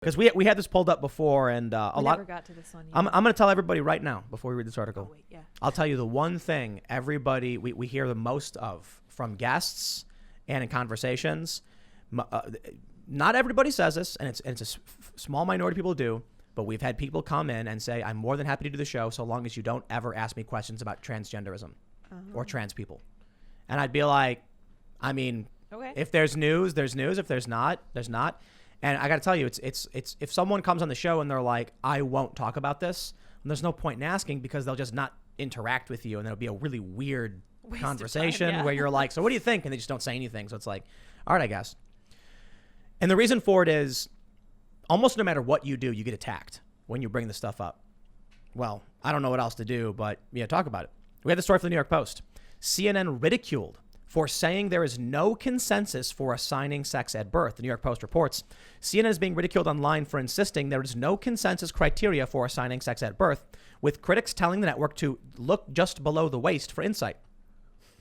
Because we had this pulled up before, and we never got to this one yet. I'm going to tell everybody right now before we read this article. Oh, wait, yeah. I'll tell you the one thing everybody we hear the most of from guests and in conversations. Not everybody says this, and it's a small minority of people do. But we've had people come in and say, "I'm more than happy to do the show, so long as you don't ever ask me questions about transgenderism or trans people." And I'd be like, I mean, Okay. if there's news, there's news. If there's not, there's not. And I got to tell you, it's if someone comes on the show and they're like, I won't talk about this, there's no point in asking because they'll just not interact with you. And it'll be a really weird Waste conversation of time, yeah. where you're like, so what do you think? And they just don't say anything. So it's like, all right, I guess. And the reason for it is almost no matter what you do, you get attacked when you bring this stuff up. Well, I don't know what else to do, but yeah, talk about it. We had the story from the New York Post. CNN ridiculed for saying there is no consensus for assigning sex at birth. The New York Post reports CNN is being ridiculed online for insisting there is no consensus criteria for assigning sex at birth, with critics telling the network to look just below the waist for insight.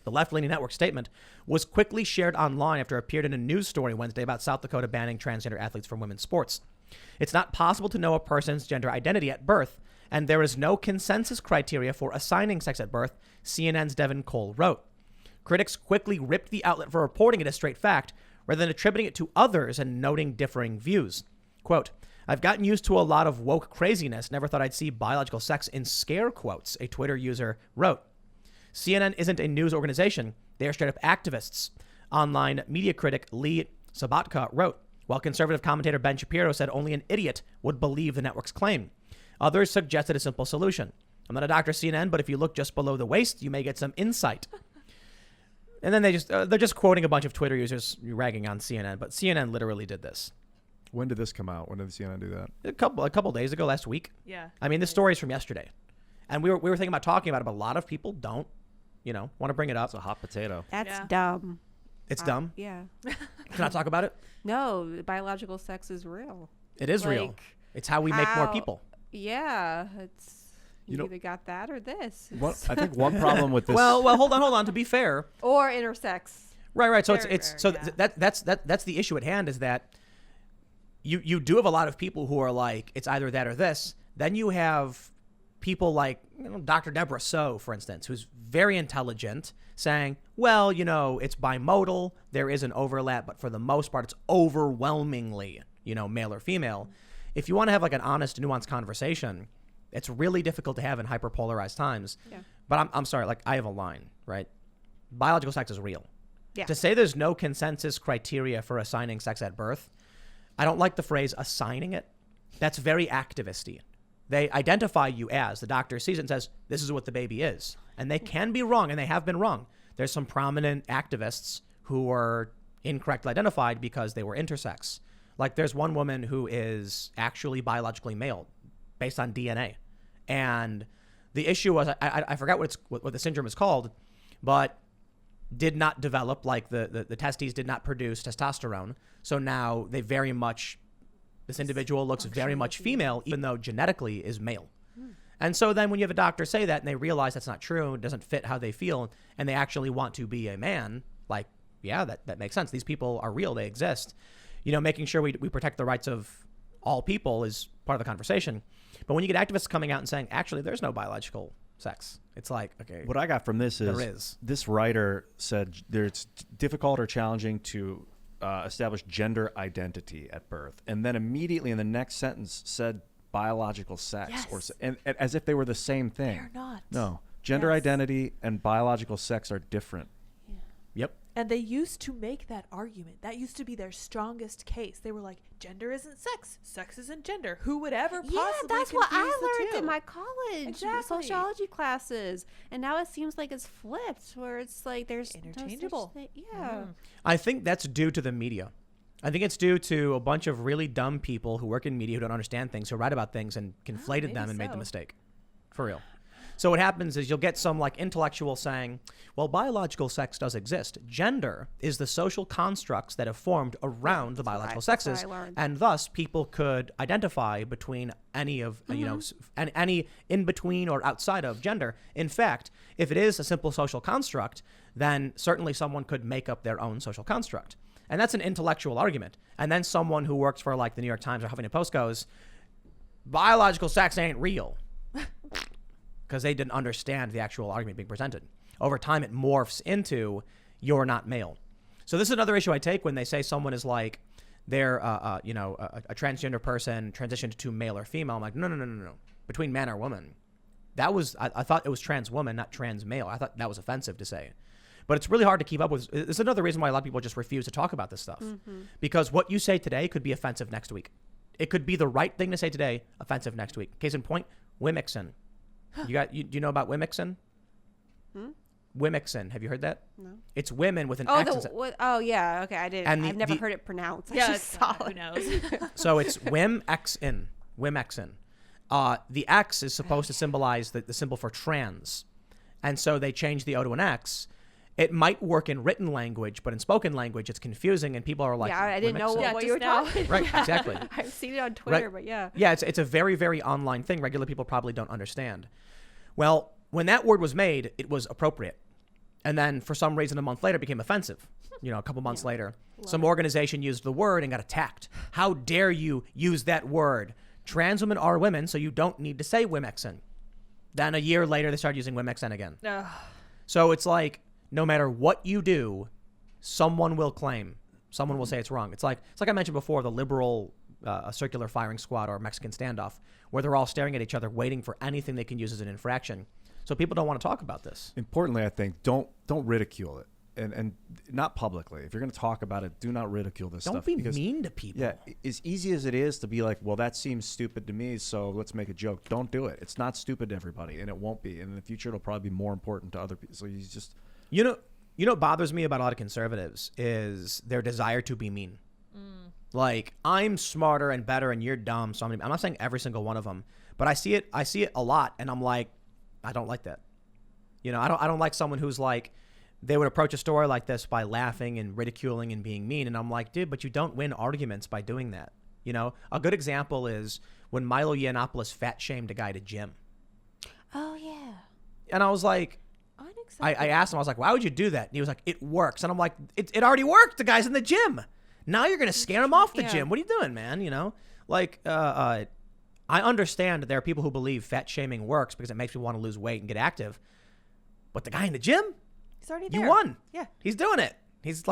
The left-leaning network statement was quickly shared online after it appeared in a news story Wednesday about South Dakota banning transgender athletes from women's sports. It's not possible to know a person's gender identity at birth, and there is no consensus criteria for assigning sex at birth, CNN's Devin Cole wrote. Critics quickly ripped the outlet for reporting it as straight fact, rather than attributing it to others and noting differing views. Quote, I've gotten used to a lot of woke craziness. Never thought I'd see biological sex in scare quotes, a Twitter user wrote. CNN isn't a news organization. They are straight up activists. Online media critic Lee Sabatka wrote, while conservative commentator Ben Shapiro said only an idiot would believe the network's claim. Others suggested a simple solution. I'm not a doctor, CNN, but if you look just below the waist, you may get some insight. And then they're just quoting a bunch of Twitter users ragging on CNN, but CNN literally did this. When did this come out? When did CNN do that? A couple days ago, last week. Yeah. I mean, this story is from yesterday, and we were thinking about talking about it, but a lot of people don't, want to bring it up. It's a hot potato. That's dumb. It's dumb. Yeah. Can I talk about it? No, biological sex is real. It is real. It's how we make more people. Yeah, it's you know- either got that or this. I think one problem with this. Well, hold on. To be fair, Or intersex. right. So Very it's rare, so yeah. that's the issue at hand is that you do have a lot of people who are like it's either that or this. Then you have people like Dr. Deborah So, for instance, who's very intelligent, saying, well, it's bimodal. There is an overlap, but for the most part, it's overwhelmingly, male or female. If you want to have like an honest, nuanced conversation, it's really difficult to have in hyperpolarized times. Yeah. But I'm sorry, like I have a line, right? Biological sex is real. Yeah. To say there's no consensus criteria for assigning sex at birth, I don't like the phrase assigning it. That's very activist-y. They identify you as, the doctor sees it and says, this is what the baby is. And they can be wrong, and they have been wrong. There's some prominent activists who are incorrectly identified because they were intersex. Like there's one woman who is actually biologically male based on DNA. And the issue was, I forgot what the syndrome is called, but did not develop, like the testes did not produce testosterone. So now they very much, this individual looks very much female, even though genetically is male. And so then when you have a doctor say that and they realize that's not true, it doesn't fit how they feel, and they actually want to be a man, like, yeah, that makes sense. These people are real. They exist. Making sure we protect the rights of all people is part of the conversation. But when you get activists coming out and saying, actually, there's no biological sex, it's like, okay. What I got from this There is. this writer said it's difficult or challenging to establish gender identity at birth. And then immediately in the next sentence said biological sex. Yes. And as if they were the same thing. They're not. No. Gender Yes. identity and biological sex are different. Yep. And they used to make that argument. That used to be their strongest case. They were like, gender isn't sex. Sex isn't gender. Who would ever possibly Yeah, that's what I confuse the learned two? in my college Exactly. sociology classes, and now it seems like it's flipped, where it's like there's no such Interchangeable. thing- Yeah. I think that's due to the media. I think it's due to a bunch of really dumb people who work in media who don't understand things, who write about things and conflated maybe them and made the so. mistake. For real. So what happens is you'll get some like intellectual saying, well, biological sex does exist. Gender is the social constructs that have formed around the biological sexes. I learned. And thus people could identify between any of, any in between or outside of gender. In fact, if it is a simple social construct, then certainly someone could make up their own social construct. And that's an intellectual argument. And then someone who works for like the New York Times or Huffington Post goes, biological sex ain't real. Because they didn't understand the actual argument being presented. Over time, it morphs into you're not male. So this is another issue I take when they say someone is like, they're, a transgender person transitioned to male or female. I'm like, no. Between man or woman. That was, I thought it was trans woman, not trans male. I thought that was offensive to say. But it's really hard to keep up with. It's another reason why a lot of people just refuse to talk about this stuff. Because what you say today could be offensive next week. It could be the right thing to say today, offensive next week. Case in point, Wimixin. Do you know about Wimixin? Wimixin. Have you heard that? No. It's women with an X. Oh, yeah. Okay, I didn't. And I've never heard it pronounced. I just saw who it. knows? So it's Wimexin. Wimexin. The X is supposed to symbolize the symbol for trans. And so they changed the O to an X. It might work in written language, but in spoken language, it's confusing, and people are like, Yeah, I didn't know Wimexin? what you were talking about. Right, exactly. I've seen it on Twitter, Right. but yeah. Yeah, it's a very, very online thing. Regular people probably don't understand. Well, when that word was made, it was appropriate. And then for some reason, a month later, it became offensive. A couple months later, some organization used the word and got attacked. How dare you use that word? Trans women are women, so you don't need to say Wimexin. Then a year later, they started using Wimexin again. Ugh. So it's like, no matter what you do, someone will claim. Someone will say it's wrong. It's like I mentioned before, the liberal circular firing squad or Mexican standoff, where they're all staring at each other, waiting for anything they can use as an infraction. So people don't want to talk about this. Importantly, I think don't ridicule it, and not publicly. If you're going to talk about it, do not ridicule this Don't stuff. be because, mean to people. Yeah, as easy as it is to be like, well, that seems stupid to me, so let's make a joke. Don't do it. It's not stupid to everybody, and it won't be. And in the future, it'll probably be more important to other people. So you just, You know what bothers me about a lot of conservatives is their desire to be mean. Like, I'm smarter and better and you're dumb, so I'm not saying every single one of them, but I see it a lot, and I'm like, I don't like that. I don't like someone who's like, they would approach a story like this by laughing and ridiculing and being mean, and I'm like, dude, but you don't win arguments by doing that. A good example is when Milo Yiannopoulos fat shamed a guy at a gym. Oh, yeah. And I was like, Unacceptable. I asked him, I was like, why would you do that? And he was like, it works. And I'm like, it already worked. The guy's in the gym. Now you're going to scare him off the Yeah. gym. What are you doing, man? I understand that there are people who believe fat shaming works because it makes people want to lose weight and get active. But the guy in the gym, He's already you there. won. Yeah. He's doing it. He's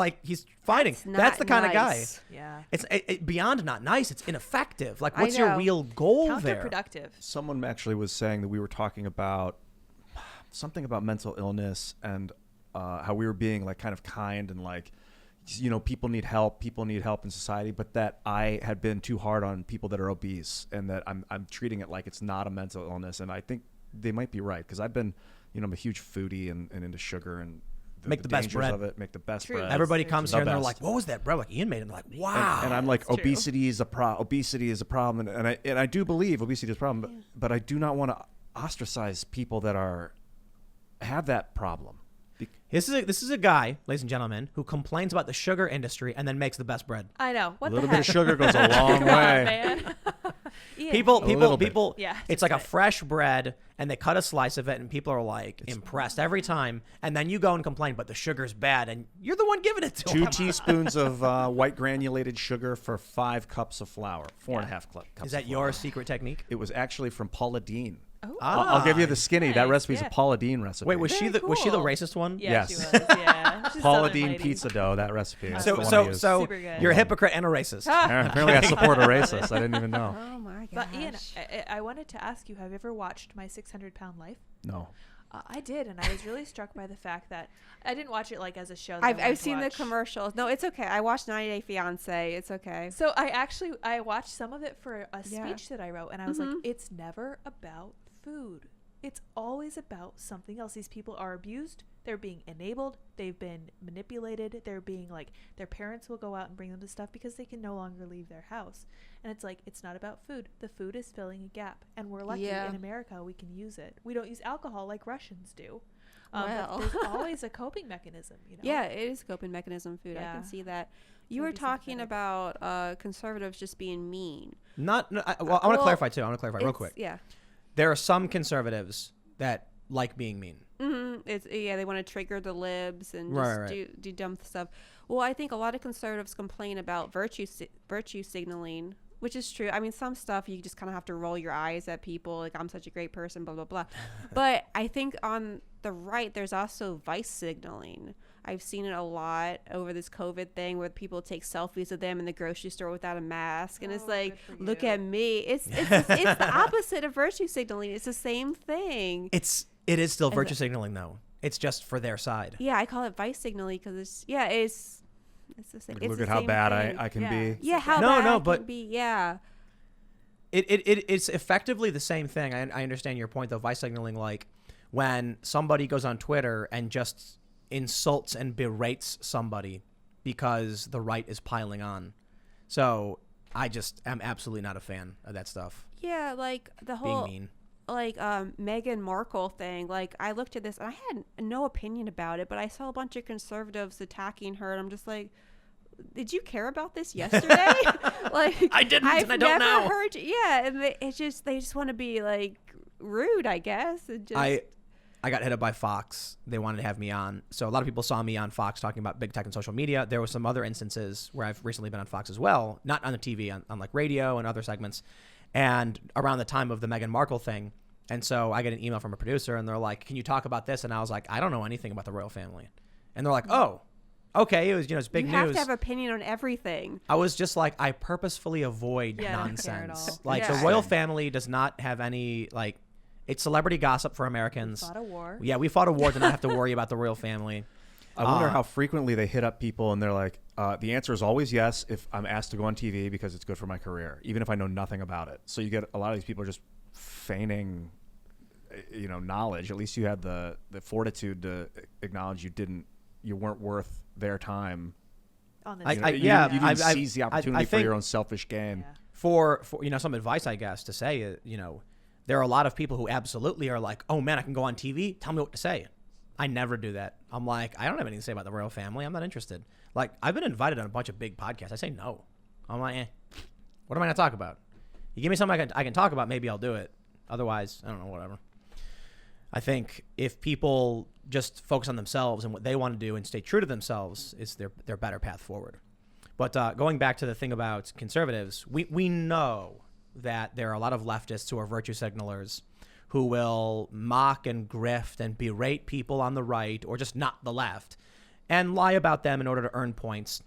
fighting. That's not That's the kind of guy. nice. Yeah. It's beyond not nice. It's ineffective. Like, I what's your know. real goal there? Counterproductive. someone actually was saying that we were talking about something about mental illness and how we were being like kind of kind and like, people need help in society, but that I had been too hard on people that are obese and that I'm treating it like it's not a mental illness. And I think they might be right, because I've been, I'm a huge foodie and into sugar and Make the best dangers bread. of it. Make the best True. bread. Everybody Very comes true. here and The they're best. like, what was that bread? Like, Ian made it. And they're like, wow. And I'm like, That's true. obesity is a problem, and I do believe obesity is a problem, but I do not want to ostracize people that have that problem. This is a guy, ladies and gentlemen, who complains about the sugar industry and then makes the best bread. I know. What A little the bit heck? of sugar goes a long Come on, way. man. Ian, People, little bit. Yeah, it's just like a a bit. fresh bread, and they cut a slice of it, and people are like impressed every time. And then you go and complain, but the sugar's bad, and you're the one giving it to 2 them. teaspoons of white granulated sugar for 5 cups of flour. 4.5 cups. Is that of your flour. secret technique? It was actually from Paula Deen. Oh. I'll give you the skinny. That nice, recipe's yeah. a Paula Deen recipe. Wait, was she the Very cool. racist one? Yeah, Yes. she was. Yeah. She's a Paula Southern Deen lady. pizza dough? That recipe. That's So the one I used. Super good. you're a hypocrite and a racist. Apparently, I support a racist. I didn't even know. Oh, my gosh. But Ian, I wanted to ask you: have you ever watched My 600-Pound Life? No. I did, and I was really struck by the fact that I didn't watch it like as a show. That I wanted I've to seen the watch. commercials. No, it's okay. I watched 90 Day Fiance. It's okay. So I watched some of it for a Yeah. speech that I wrote, and I was like, Mhm. it's never about food. It's always about something else. These people are abused. They're being enabled. They've been manipulated. They're being like, their parents will go out and bring them to stuff because they can no longer leave their house. And it's like, it's not about food. The food is filling a gap. And we're lucky Yeah. in America we can use it. We don't use alcohol like Russians do. Well. But there's always a coping mechanism, Yeah, it is a coping mechanism, food. I Yeah. can see that. You Would were be talking sympathetic. about conservatives just being mean. I want to Well, clarify too. I want to clarify real It's- quick. Yeah. There are some conservatives that like being mean. Mm-hmm. They want to trigger the libs and Right, just do dumb stuff. Well, I think a lot of conservatives complain about virtue signaling, which is true. I mean, some stuff you just kind of have to roll your eyes at people, like, I'm such a great person, blah, blah, blah. But I think on the right, there's also vice signaling. I've seen it a lot over this COVID thing where people take selfies of them in the grocery store without a mask. And it's like, look at me. It's the opposite of virtue signaling. It's the same thing. It is still virtue signaling, though. It's just for their side. Yeah, I call it vice signaling because it's the same. Look at how bad I can be. Yeah, how bad I but can be. Yeah. It's effectively the same thing. I understand your point, though. Vice signaling, like when somebody goes on Twitter and just insults and berates somebody because the right is piling on. So I just am absolutely not a fan of that stuff. Yeah, like the whole being mean. Like Meghan Markle thing. Like, I looked at this and I had no opinion about it, but I saw a bunch of conservatives attacking her, and I'm just like, did you care about this yesterday? Like, I didn't, and I don't never know. heard you. Yeah, and they just want to be like rude, I guess. And just, I got hit up by Fox. They wanted to have me on. So a lot of people saw me on Fox talking about big tech and social media. There were some other instances where I've recently been on Fox as well, not on the TV, on like radio and other segments. And around the time of the Meghan Markle thing. And so I get an email from a producer and they're like, can you talk about this? And I was like, I don't know anything about the royal family. And they're like, oh, okay. It was, it's big news. You have to have opinion on everything. I was just like, I purposefully avoid Yeah, I don't care at nonsense. all. Like Yeah. the royal family does not have any, like, it's celebrity gossip for Americans. Fought a war. Yeah, we fought a war to not have to worry about the royal family. I wonder how frequently they hit up people and they're like, the answer is always yes if I'm asked to go on TV because it's good for my career, even if I know nothing about it. So you get a lot of these people are just feigning, knowledge. At least you had the fortitude to acknowledge you weren't worth their time. On this I- You yeah, didn't seize the opportunity for think- your own selfish gain. Yeah. For some advice, I guess, to say, there are a lot of people who absolutely are like, oh man, I can go on TV. Tell me what to say. I never do that. I'm like, I don't have anything to say about the royal family. I'm not interested. Like, I've been invited on a bunch of big podcasts. I say no. I'm like, what am I going to talk about? You give me something I can talk about, maybe I'll do it. Otherwise, I don't know, whatever. I think if people just focus on themselves and what they want to do and stay true to themselves, is their better path forward. But going back to the thing about conservatives, we know that there are a lot of leftists who are virtue signalers who will mock and grift and berate people on the right or just not the left and lie about them in order to earn points.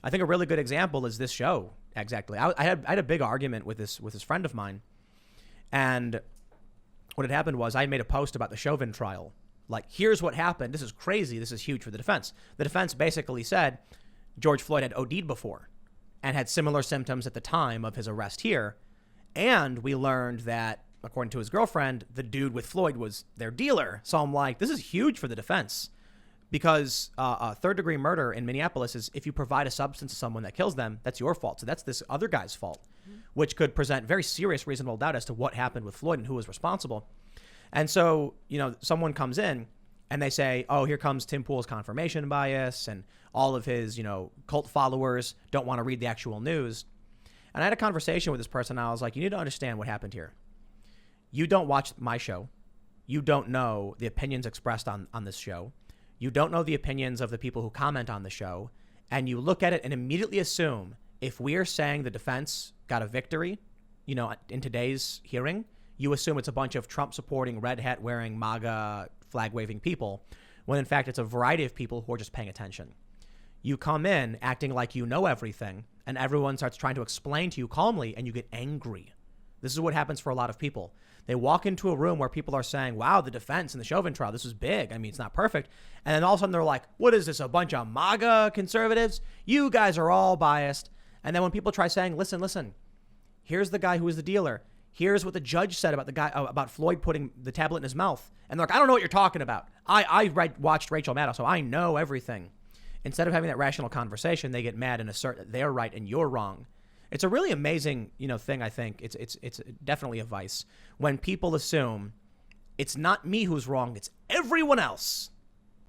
I think a really good example is this show. Exactly. I had a big argument with this friend of mine, and what had happened was I made a post about the Chauvin trial. Like, here's what happened. This is crazy. This is huge for the defense. The defense basically said George Floyd had OD'd before and had similar symptoms at the time of his arrest here. And we learned that, according to his girlfriend, the dude with Floyd was their dealer. So I'm like, this is huge for the defense, because third-degree murder in Minneapolis is if you provide a substance to someone that kills them, that's your fault. So that's this other guy's fault, which could present very serious reasonable doubt as to what happened with Floyd and who was responsible. And so, someone comes in and they say, oh, here comes Tim Pool's confirmation bias and all of his, cult followers don't want to read the actual news. And I had a conversation with this person. And I was like, you need to understand what happened here. You don't watch my show. You don't know the opinions expressed on this show. You don't know the opinions of the people who comment on the show. And you look at it and immediately assume if we are saying the defense got a victory, in today's hearing, you assume it's a bunch of Trump supporting, red hat wearing, MAGA flag waving people, when in fact it's a variety of people who are just paying attention. You come in acting like you know everything, and everyone starts trying to explain to you calmly, and you get angry. This is what happens for a lot of people. They walk into a room where people are saying, wow, the defense in the Chauvin trial, this was big. I mean, it's not perfect. And then all of a sudden they're like, what is this, a bunch of MAGA conservatives? You guys are all biased. And then when people try saying, listen, here's the guy who was the dealer. Here's what the judge said about the guy, about Floyd putting the tablet in his mouth. And they're like, I don't know what you're talking about. I watched Rachel Maddow, so I know everything. Instead of having that rational conversation, they get mad and assert that they're right and you're wrong. It's a really amazing, thing. I think it's definitely a vice when people assume it's not me who's wrong, it's everyone else.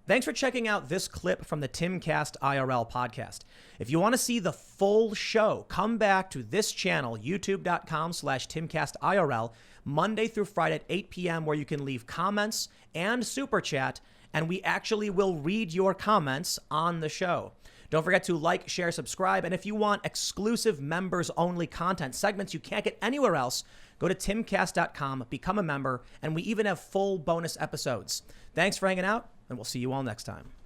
Thanks for checking out this clip from the Timcast IRL podcast. If you want to see the full show, come back to this channel, youtube.com/TimcastIRL, Monday through Friday at 8 p.m., where you can leave comments and super chat and we actually will read your comments on the show. Don't forget to like, share, subscribe, and if you want exclusive members-only content, segments you can't get anywhere else, go to timcast.com, become a member, and we even have full bonus episodes. Thanks for hanging out, and we'll see you all next time.